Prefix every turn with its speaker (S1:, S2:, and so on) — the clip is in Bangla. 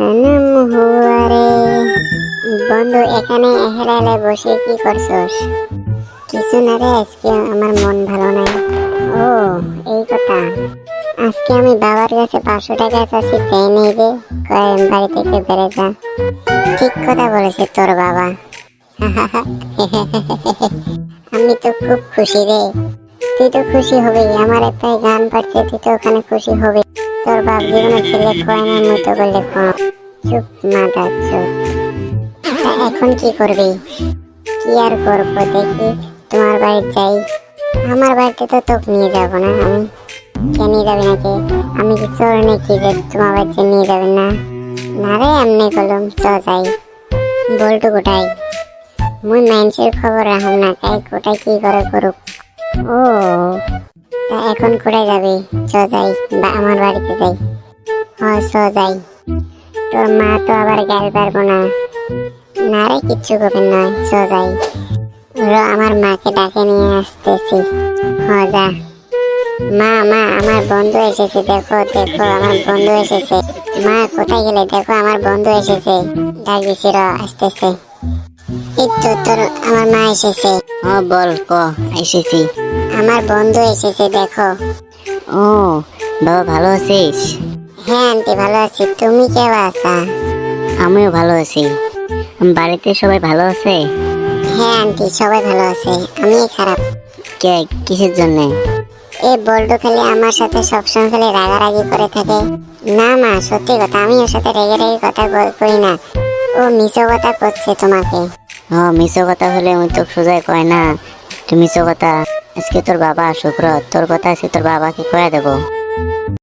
S1: সনম হুয়া রে। বন্ধু এখানে হেলালে বসে কি করছস? কিছু না রে, আজকে আমার মন ভালো নাই। ও, এই কথা। আজকে আমি বাবার কাছে 500 টাকা চাচ্ছি, দেয় নেই রে। কয় বাড়ি থেকে বেড়ে যা। ঠিক কথা বলেছে তোর বাবা। আমি তো খুব খুশি রে। তুই তো খুশি হবি, আমার একটা গান পাচ্ছে, তুই তো ওখানে খুশি হবি। তোর বাপ জীবনে ছেলে খোয়ায় না, মতো করলে খাও। চুপ মাথা চুপ। তা এখন কি করবি? কি আর করবো, দেখি তোমার বাড়ি যাই। আমার বাড়িতে তো তোকে নিয়ে যাবো না আমি। কে নিয়ে যাবি নাকি? আমি কি চোর নাকি যে তোমার বাড়িতে নিয়ে যাবেন না? না রে, এমনি করলাম, চ যাই। বলটু কোথায়? মুই মানুষের খবর রাখুন না, কাই কোথায় কি করে করুক। ও, তা এখন কোথায় যাবি? চ যাই, বা আমার বাড়িতে যাই। চ যাই। তোর মা তো আবার গাল পারবো না। না রে, কিচ্ছু করবেন না, চ যাই। আমার মাকে ডাকে নিয়ে আসতেছি। যা। মা মা, আমার বন্ধু এসেছে, দেখো দেখো আমার বন্ধু এসেছে। মা কোথায় গেলে? দেখো আমার বন্ধু এসেছে। ডাক দিছি, আসতেছে। এই তো তোর আমার মা এসেছে।
S2: বল ক এসেছি।
S1: আমার বন্ধু এসেছে, দেখো।
S2: ও বাবা, ভালো আছিস?
S1: হ্যাঁ আন্টি, ভালো আছি। তুমি কেমন আছো?
S2: আমিও ভালো আছি। বাড়িতে সবাই ভালো আছে?
S1: হ্যাঁ আন্টি, সবাই ভালো আছে, আমি খারাপ।
S2: কে, কিসের জন্যে?
S1: এই বল্টু খালি আমার সাথে সবসময় খালি রাগারাগি করে থাকে। না মা, সত্যি কথা, আমি ওর সাথে রেগে রেগে কথা কই না। ও মিছো কথা করছে তোমাকে।
S2: মিশো কথা হলে আমি তো সোজাই কয় না। তুই মিশো কথা। আজকে তোর বাবা আসুক, তোর কথা আজকে তোর বাবাকে কয়ে দেবো।